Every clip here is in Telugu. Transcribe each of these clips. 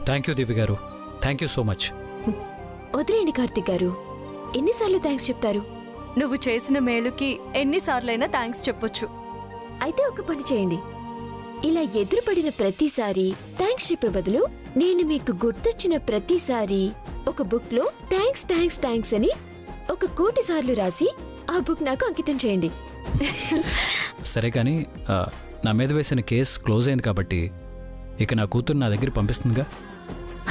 థ్యాంక్ యూ దివ్య గారు, థ్యాంక్ యూ సో మచ్. వదిలేండి కార్తిక్ గారు, ఎన్నిసార్లు థ్యాంక్స్ చెప్తారు? నువ్వు చేసిన మేలుకి ఎన్నిసార్లైనా థ్యాంక్స్ చెప్పొచ్చు. అయితే ఒక పని చేయండి, ఇలా ఎదురుపడిన ప్రతిసారి థ్యాంక్స్ చెప్పే బదులు నేను మీకు గుర్తొచ్చిన ప్రతిసారి ఒక బుక్ లో థ్యాంక్స్ థ్యాంక్స్ థ్యాంక్స్ అని 1,000,000 సార్లు రాసి ఆ బుక్ నాకు అంకితం చేయండి. సరే కానీ నా మీద వేసిన కేసు క్లోజ్ అయింది కాబట్టి ఇక నా కూతురు నా దగ్గర పంపిస్తుందిగా?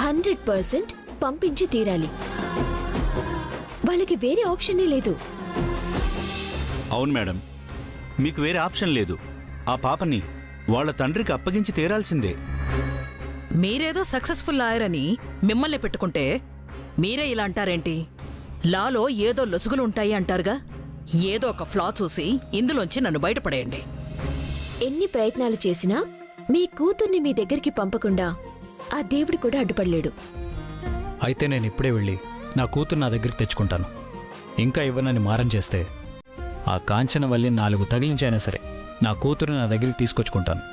100% పంపించి తీరాలి. వాళ్ళకి వేరే ఆప్షనే లేదు. అవును మేడం, మీకు వేరే ఆప్షన్ లేదు. ఆ పాపని వాళ్ళ తండ్రికి అప్పగించి తీరాల్సిందే. మీరేదో సక్సెస్ఫుల్ లాయర్ అని మిమ్మల్ని పెట్టుకుంటే మీరే ఇలా అంటారేంటి? లాలో ఏదో లొసుగులు ఉంటాయి అంటారుగా. ఏదో ఒక ఫ్లా చూసి ఇందులోంచి నన్ను బయటపడేయండి. ఎన్ని ప్రయత్నాలు చేసినా మీ కూతుర్ని మీ దగ్గరికి పంపకుండా ఆ దేవుడు కూడా అడ్డుపడలేడు. అయితే నేను ఇప్పుడే వెళ్ళి నా కూతురు నా దగ్గరికి తెచ్చుకుంటాను. ఇంకా ఇవ్వనని మారం చేస్తే ఆ కాంచన వల్లి 4 తగిలించైనా సరే నా కూతురు నా దగ్గరికి తీసుకొచ్చుకుంటాను.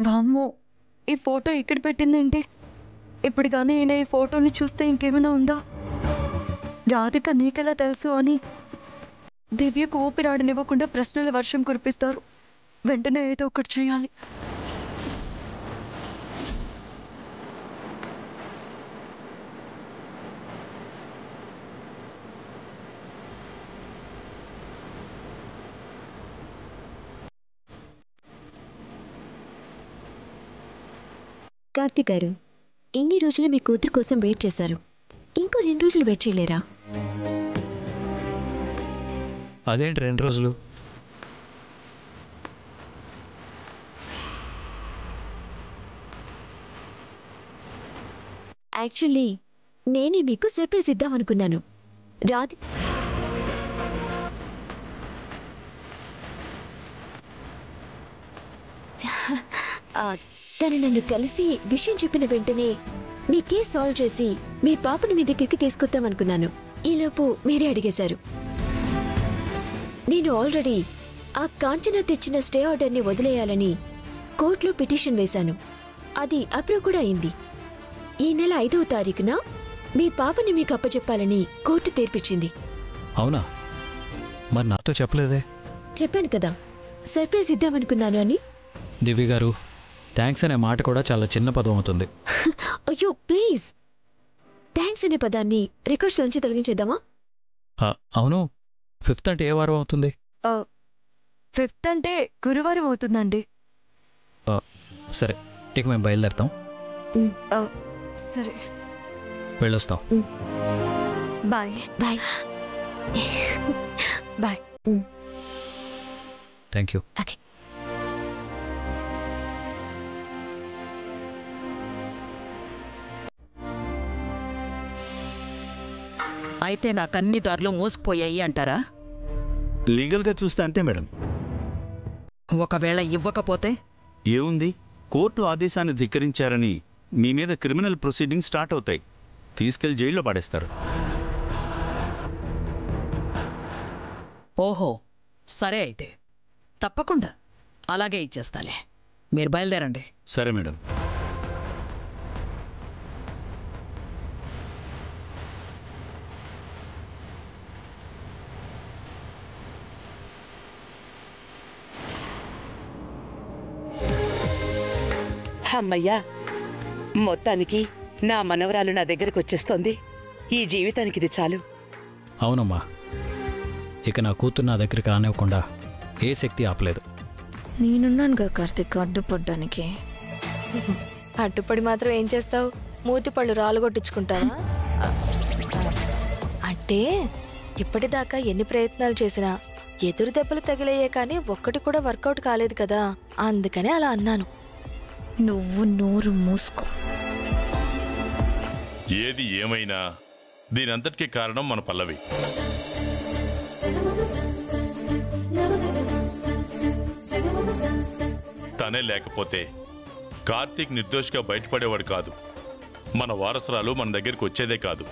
వామ్మో, ఈ ఫోటో ఇక్కడ పెట్టిందేంటి? ఇప్పుడు కానీ ఈయన ఈ ఫోటోని చూస్తే ఇంకేమైనా ఉందా? రాధిక నీకెలా తెలుసు అని దివ్యకు ఊపిరాడనివ్వకుండా ప్రశ్నల వర్షం కురిపిస్తారు. వెంటనే ఏదో ఒకటి చేయాలి. కార్తిక్ గారు, ఇన్ని రోజులు మీ కూతురు కోసం వెయిట్ చేశారు. ఇంకో 2 రోజులు వెయిట్ చేయలేరా? అదేంటి 2 రోజులు? యాక్చువల్లీ నేనే మీకు సర్ప్రైజ్ ఇద్దామనుకున్నాను. రాధి తను నన్ను కలిసి విషయం చెప్పిన వెంటనే మీ కేసు సాల్వ్ చేసి మీ పాపని మీ దగ్గరికి తీసుకొద్దామనుకున్నాను. ఈలోపు మీరే అడిగేశారు. నేను ఆల్రెడీ ఆ కాంచన తెచ్చిన స్టే ఆర్డర్ని వదిలేయాలని కోర్టులో పిటిషన్ వేశాను. అది అప్రూవ్ కూడా అయింది. ఈ నెల 5వ తారీఖున మీ పాపని మీకు అప్పచెప్పాలని కోర్టు తీర్పిచ్చింది. అవునా? మరి నాతో చెప్పలేదే? చెప్పాను కదా, సర్ప్రైజ్ ఇద్దామనుకున్నాను అని. దివ్య గారు, థ్యాంక్స్ అనే మాట కూడా చాలా చిన్న పదం అవుతుంది. అయ్యో ప్లీజ్, థ్యాంక్స్ అనే పదాన్ని రికార్డ్స్ నుంచి తొలగించేద్దామా? అవును, 5th అంటే ఏ వారం అవుతుంది? 5th అంటే గురువారం అవుతుందండి. సరే, ఇక మేము బయలుదేరుతాం. సరే, వెళ్ళొస్తాం. Bye. Bye bye. Thank you. Okay. అయితే నాకన్ని దారులు మూసుకుపోయాయి అంటారా? లీగల్గా చూస్తే అంతే మేడం. ఒకవేళ ఇవ్వకపోతే? ఏముంది, కోర్టు ఆదేశాన్ని ధిక్కరించారని మీ మీద క్రిమినల్ ప్రొసీడింగ్ స్టార్ట్ అవుతాయి. తీసుకెళ్లి జైల్లో పడేస్తారు. ఓహో, సరే అయితే తప్పకుండా అలాగే ఇచ్చేస్తాలే. మీరు బయలుదేరండి. సరే మేడం. అమ్మయ్యా, మొత్తానికి నా మనవరాలు నా దగ్గరకు వచ్చేస్తోంది. ఈ జీవితానికి ఇది చాలు. అవునమ్మా, ఇక నా కూతురు నా దగ్గరికి రానివ్వకుండా ఏ శక్తి ఆపలేదు. నేనున్నానుగా కార్తిక్ అడ్డుపడ్డానికి. అడ్డుపడి మాత్రం ఏం చేస్తావు? మూతి పళ్ళు రాలుగొట్టించుకుంటావా? అంటే ఇప్పటిదాకా ఎన్ని ప్రయత్నాలు చేసినా ఎదురు దెబ్బలు తగిలయ్యే కానీ ఒక్కటి కూడా వర్కౌట్ కాలేదు కదా, అందుకనే అలా అన్నాను. నువ్వు నోరు మూసుకో. ఏది ఏమైనా దీనంతటికీ కారణం మన పల్లవి. తనే లేకపోతే కార్తీక్ నిర్దోషిగా బయటపడేవాడు కాదు. మన వారసురాలు మన దగ్గరికి వచ్చేదే కాదు.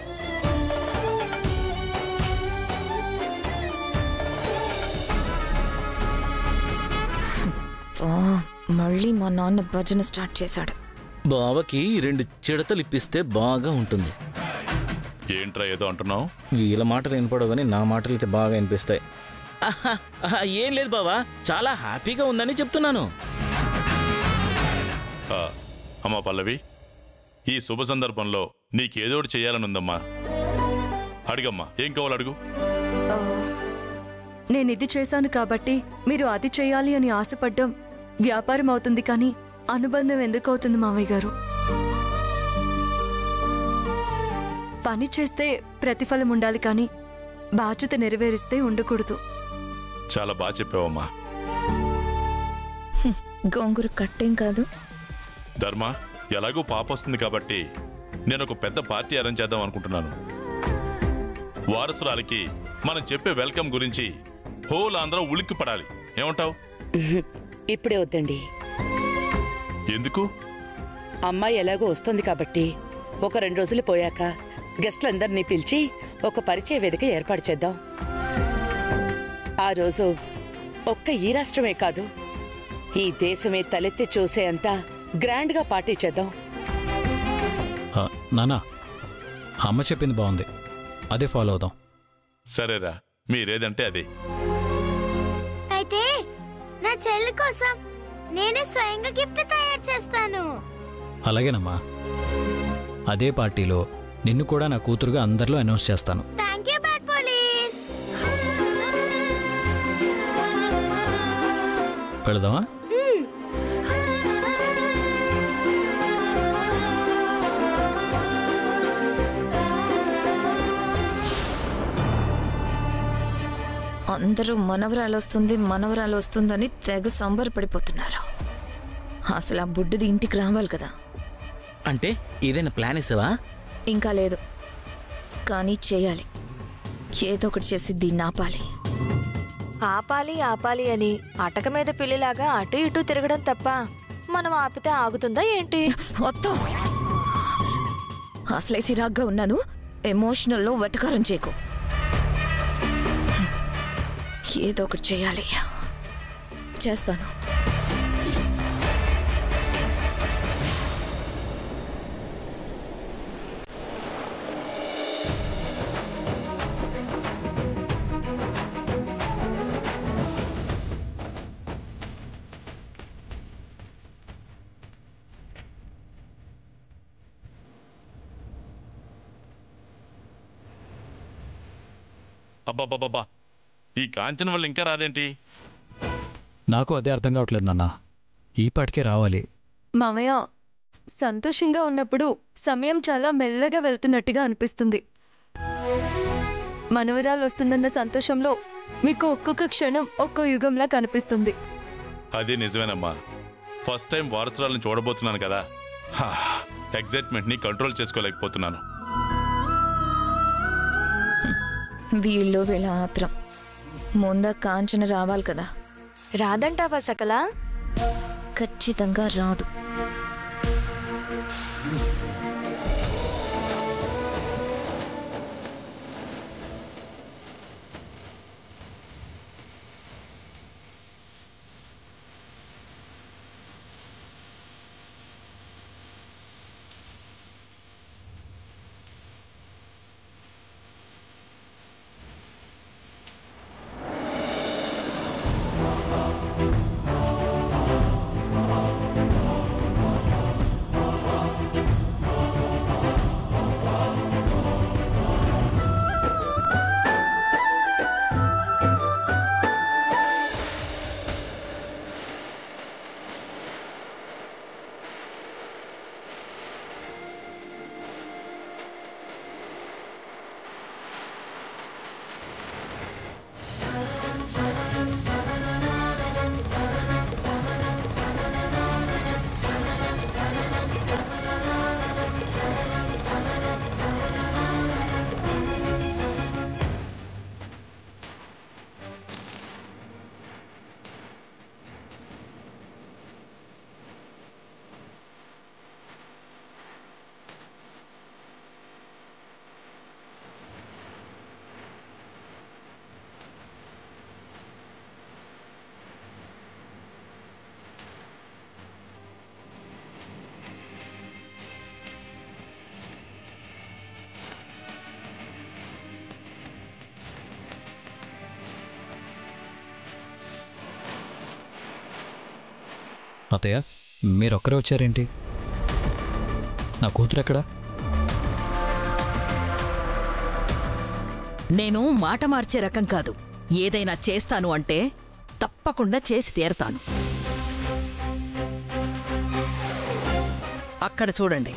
మళ్ళీ మా నాన్న భజన స్టార్ట్ చేశాడు. బావకి 2 చిడతలు ఇప్పిస్తే బాగా ఉంటుంది. ఏంట్రా ఏదో అంటున్నావు? వీళ్ళ మాటలు వినపడవు కానీ నా మాటలు అయితే బాగా వినిపిస్తాయి. ఏం లేదు బావా, చాలా హ్యాపీగా ఉందని చెప్తున్నాను. అమ్మా పల్లవి, ఈ శుభ సందర్భంలో నీకేదోటి చేయాలనుందమ్మా. అడిగమ్మా, ఏం కావాలి అడుగు. నేను ఇది చేశాను కాబట్టి మీరు అది చేయాలి అని ఆశపడ్డం వ్యాపారం అవుతుంది, కానీ అనుబంధం ఎందుకు అవుతుంది మావయ్య గారు? పని చేస్తే ప్రతిఫలం ఉండాలి, కానీ బాధ్యత నెరవేరిస్తే ఉండకూడదు. చాలా బాగా చెప్పావమ్మా. గోంగూర కట్టేం కాదు. ధర్మ, ఎలాగూ పాప వస్తుంది కాబట్టి నేను ఒక పెద్ద పార్టీ అరేంజ్ చేద్దాం అనుకుంటున్నాను. వారసురాలికి మనం చెప్పే వెల్కమ్ గురించి హోల్ ఆంధ్ర ఉలిక్కి పడాలి. ఏమంటావు? ఇప్పుడే వద్దండి. ఎందుకు? అమ్మాయి ఎలాగో వస్తుంది కాబట్టి ఒక 2 రోజులు పోయాక గెస్ట్లందరినీ పిలిచి ఒక పరిచయ వేదిక ఏర్పాటు చేద్దాం. ఆ రోజు ఒక్క ఈ రాష్ట్రమే కాదు, ఈ దేశమే తలెత్తి చూసేంత గ్రాండ్గా పార్టీ చేద్దాం. నానా, అమ్మ చెప్పింది బాగుంది, అదే ఫాలో అవుదాం. సరేరా, మీరేదంటే అదే. అయితే నా చెల్లి కోసం నేనే స్వయంగా గిఫ్ట్ తయారు చేస్తాను. అలాగేనమ్మా, అదే పార్టీలో నిన్ను కూడా నా కూతురుగా అందరిలో అనౌన్స్ చేస్తాను. Thank you bad police. వెళదామా? అందరూ మనవరాలు వస్తుందని తెగ సంబరపడిపోతున్నారు. అసలు ఆ బుడ్డిది ఇంటికి రావాలి కదా. అంటే ఏదైనా ప్లాన్ ఇస్తావా? ఇంకా లేదు, కానీ చేయాలి. ఏదో ఒకటి చేసి దీన్ని ఆపాలి. ఆపాలి అని అటక మీద పిల్లిలాగా అటు ఇటు తిరగడం తప్ప మనం ఆపితే ఆగుతుందా ఏంటి? మొత్తం అసలే చిరాగ్గా ఉన్నాను. ఎమోషనల్లో వెటకారం చేయకు. ఏదో ఒకటి చేయాలి. చేస్తాను. అబ్బాబ్బాబ్బా, ఈ కాంచన వల్ల ఇంకా రాదేంటి? నాకు అదే అర్థం కావట్లేదు నాన్న, ఈ పాటికే రావాలి. మామయ్య, సంతోషంగా ఉన్నప్పుడు సమయం చాలా మెల్లగా వెళ్తున్నట్టుగా అనిపిస్తుంది. మనవరాలు వస్తుందన్న సంతోషంలో మీకు ఒక్కొక్క క్షణం ఒక్కో యుగంలా కనిపిస్తుంది. అది నిజమేనమ్మా. ఫస్ట్ టైం వారసురాలను చూడబోతున్నాను కదా, ఎగ్జైట్మెంట్ని కంట్రోల్ చేసుకోలేకపోతున్నాను. వీళ్ళ ఆత్రం ముంద కాంచన రావాలి కదా. రాదంటావా సకలా? ఖచ్చితంగా రాదు. అత్తయ్య మీరొక్కరే వచ్చారేంటి? నా కూతురు ఎక్కడా? నేను మాట మార్చే రకం కాదు. ఏదైనా చేస్తాను అంటే తప్పకుండా చేసి తీరతాను. అక్కడ చూడండి.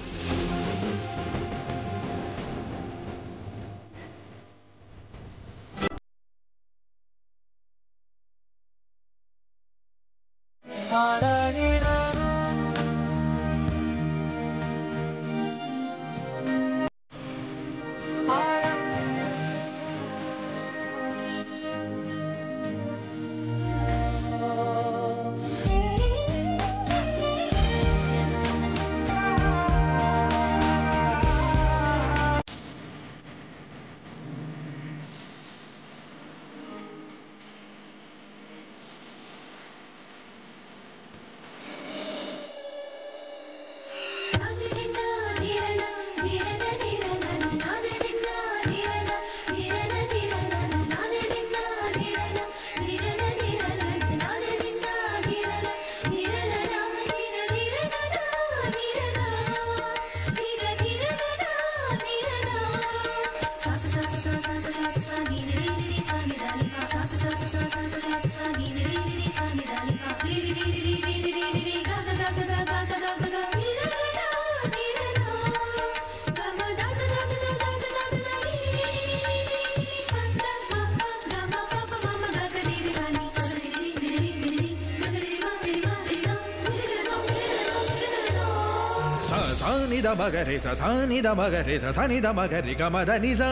Sanida magaresa, sanida magaresa, sanida magariga madanisa.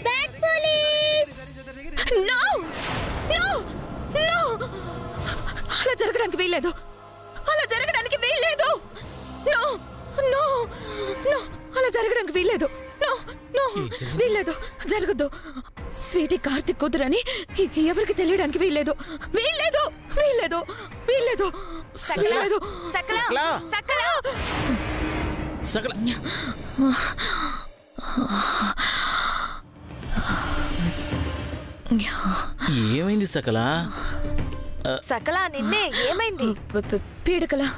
Bad police! No! No! No! అలా జరగడానికి వీల్లేదు. అలా జరగడానికి వీల్లేదు. నో నో నో అలా జరగడానికి వీల్లేదు. నో నో వీల్లేదు. జరగదు. స్వీటీ కార్తిక్ కూతురని ఎవరికి తెలియడానికి వీల్లేదు. వీల్లేదు. వీల్లేదు. వీల్లేదు. వీల్లేదు. సకలా సకలా సకలా ఏమైంది సకలా? సకలా నిన్నే ఏమైంది? పీడకలా.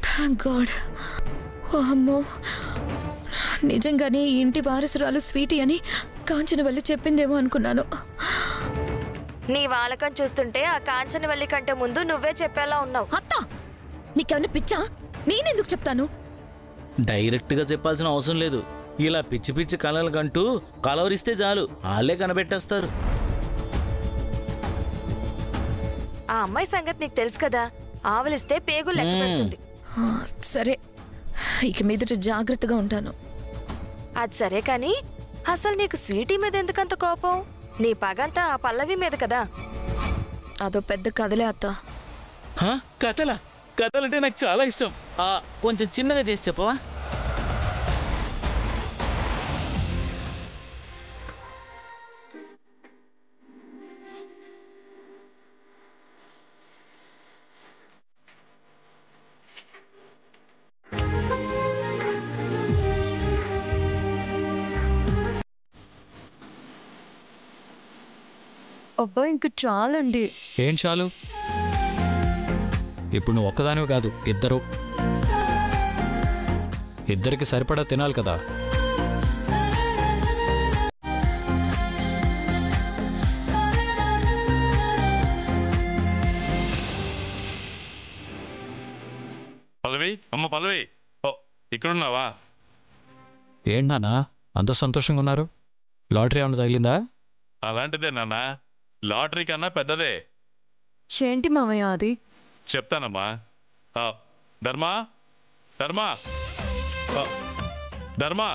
Thank God. అమ్మో, నిజంగానే ఈ ఇంటి వారసురాలు స్వీటీ అని కాంచనవల్లి చెప్పిందేమో అనుకున్నాను. నీ వాలకం చూస్తుంటే ఆ కాంచనవల్లి కంటే ముందు నువ్వే చెప్పేలా ఉన్నావు. అత్త, నీకేమన్నా పిచ్చా? నేనెందుకు చెప్తాను? డైరెక్ట్గా చెప్పాల్సిన అవసరం లేదు. ఇలా పిచ్చి పిచ్చి కళలు కంటూ కలవరిస్తే చాలు, వాళ్ళే కనబెట్టేస్తారు. ఆ అమ్మాయి సంగతి నీకు తెలుసు కదా. ఆవలిస్తే పేగులు లెక్క పెడుతుంది. సరే, ఇక మీదట జాగ్రత్తగా ఉంటాను. అది సరే కానీ అసలు నీకు స్వీటీ మీద ఎందుకంత కోపం? నీ పగంతా ఆ పల్లవి మీద కదా. అదో పెద్ద కథలే అత్త. కథలా? కథలంటే నాకు చాలా ఇష్టం. కొంచెం చిన్నగా చేసి చెప్పవా? అబ్బా ఇంక చాలండి. ఏం చాలు? ఇప్పుడు నువ్వు ఒక్కదానివి కాదు, ఇద్దరికి సరిపడా తినాలి కదా. పల్లవి, అమ్మ పల్లవి, ఇక్కడున్నావా? ఏంటి నాన్న అంత సంతోషంగా ఉన్నారు? లాటరీ ఏమైనా తగిలిందా? అలాంటిదే నాన్న, లాటరీ కన్నా పెద్దదే. ఏంటి మామయ్య అది? చెప్తానమ్మా. ధర్మా, ధర్మా, ధర్మా,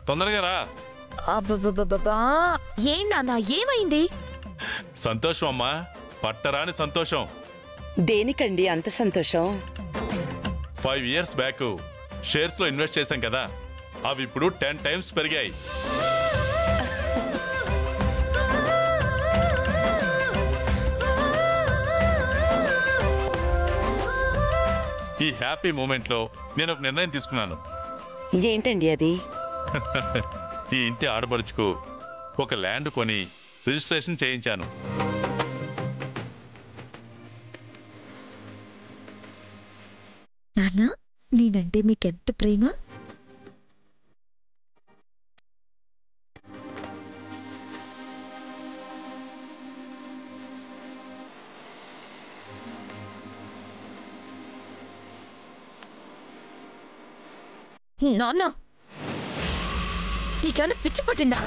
తొందరగా రా. ఏంటన్నా ఏమైంది? సంతోషం అమ్మా, పట్టరాని సంతోషం. దేనికండి అంత సంతోషం? 5 years బ్యాక్ షేర్స్ లో ఇన్వెస్ట్ చేశాం కదా, అవి ఇప్పుడు 10 times పెరిగాయి. హ్యాపీ మూమెంట్లో నేను ఒక నిర్ణయం తీసుకున్నాను. ఏంటండి అది? ఈ ఇంటి ఆడపడుచుకు ఒక ల్యాండ్ కొని రిజిస్ట్రేషన్ చేయించాను. నాన్న, నేనంటే మీకెంత ప్రేమ? నాన్న, నీకేమైనా పిచ్చి పట్టిందా?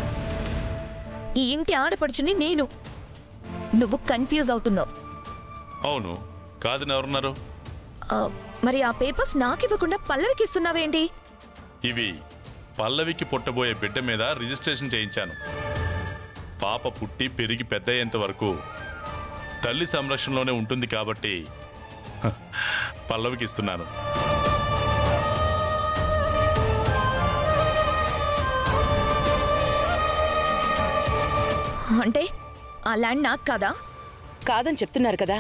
ఈ ఇంటి ఆడపడుచుని నేను. నువ్వు కన్ఫ్యూజ్ అవుతున్నావు. అవును, కాదని ఎవరున్నారు? మరి ఆ పేపర్స్ నాకివ్వకుండా పల్లవికి ఇస్తున్నావేంటి? ఇవి పల్లవికి పుట్టబోయే బిడ్డ మీద రిజిస్ట్రేషన్ చేయించాను. పాప పుట్టి పెరిగి పెద్ద అయ్యేంత వరకు తల్లి సంరక్షణలోనే ఉంటుంది కాబట్టి పల్లవికి ఇస్తున్నాను. అంటే ఆ ల్యాండ్ నాకు కాదా? కాదని చెప్తున్నారు కదా.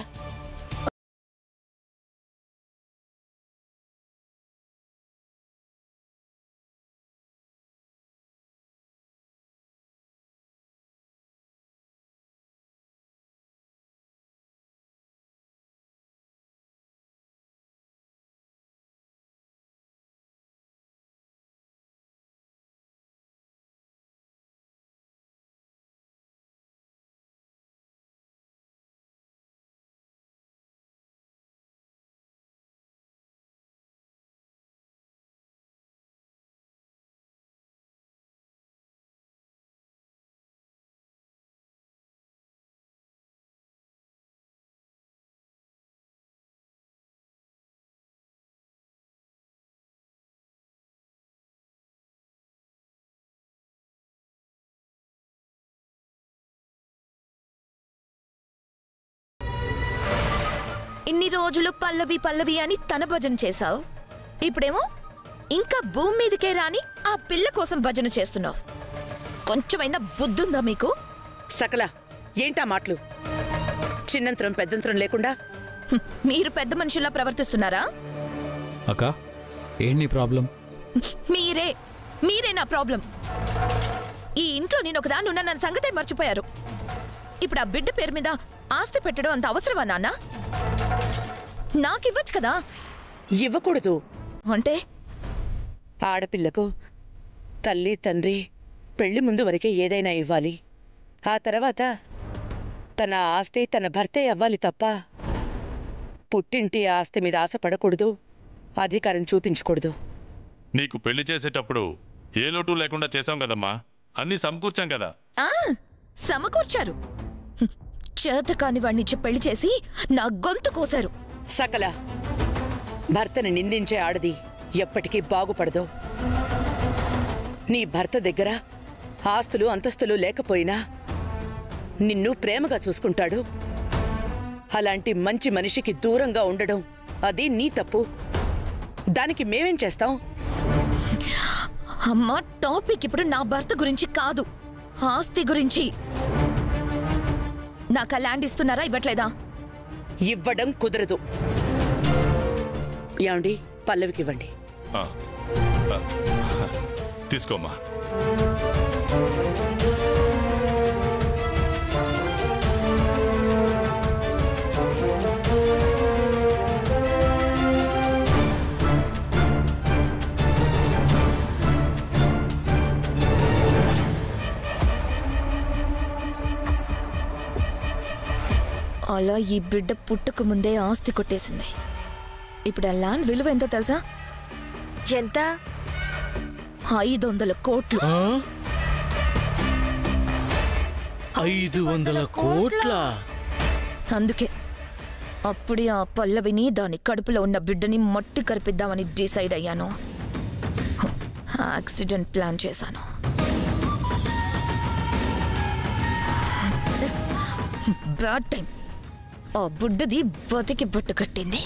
ఇన్ని రోజులు పల్లవి పల్లవి అని తన భజన చేశావు. ఇప్పుడేమో ఇంకా భూమి మీదకే రాని ఆ పిల్ల కోసం భజన చేస్తున్నావు. కొంచెమైనా బుద్ధుందా మీకు? సకల, ఏంటా మాటలు? చిన్నంతరం పెద్దంతరం లేకుండా మీరు పెద్ద మనుషుల్లా ప్రవర్తిస్తున్నారా? అక్క, ఏంటి ప్రాబ్లం? మీరే నా ప్రాబ్లం. ఈ ఇంట్లో నేను ఒకదాన్ని ఉన్న నన్ను సంగతే మర్చిపోయారు. ఇప్పుడు ఆ బిడ్డ పేరు మీద ఆస్తి పెట్టడం అంత అవసరమా నాన్న? నాకివ్వచ్చు కదా. ఇవ్వకూడదు అంటే? ఆడపిల్లకు తల్లి తండ్రి పెళ్లి ముందు వరకే ఏదైనా ఇవ్వాలి. ఆ తర్వాత తన ఆస్తి తన భర్తే అవ్వాలి తప్ప పుట్టింటి ఆస్తి మీద ఆశపడకూడదు, అధికారం చూపించకూడదు. నీకు పెళ్లి చేసేటప్పుడు ఏ లోటు లేకుండా చేశాం కదమ్మా, అన్నీ సమకూర్చాం కదా. సమకూర్చారు. చేత కాని వాడినిచ్చి పెళ్లి చేసి నా గొంతు కోసారు. సకల, భర్తని నిందించే ఆడది ఎప్పటికీ బాగుపడదు. నీ భర్త దగ్గర ఆస్తులు అంతస్తులు లేకపోయినా నిన్ను ప్రేమగా చూసుకుంటాడు. అలాంటి మంచి మనిషికి దూరంగా ఉండడం అది నీ తప్పు. దానికి మేమేం చేస్తాం? అమ్మా, టాపిక్ ఇప్పుడు నా భర్త గురించి కాదు, ఆస్తి గురించి. నాకు ఆ ల్యాండ్ ఇస్తున్నారా, ఇవ్వట్లేదా? ఇవ్వడం కుదరదు. ఏమండి, పల్లవికి ఇవ్వండి. తీసుకోమ్మా. అలా ఈ బిడ్డ పుట్టక ముందే ఆస్తి కొట్టేసింది. ఇప్పుడు ఆ ల్యాండ్ విలువ ఎంతో తెలుసా? ఎంత? 500 కోట్లు. 500 కోట్ల? అందుకే అప్పుడే ఆ పల్లవిని దాని కడుపులో ఉన్న బిడ్డని మట్టి కరిపిద్దామని డిసైడ్ అయ్యాను. యాక్సిడెంట్ ప్లాన్ చేశాను. Bad time. ఆ బుడ్డది బతికి బట్టు కట్టింది.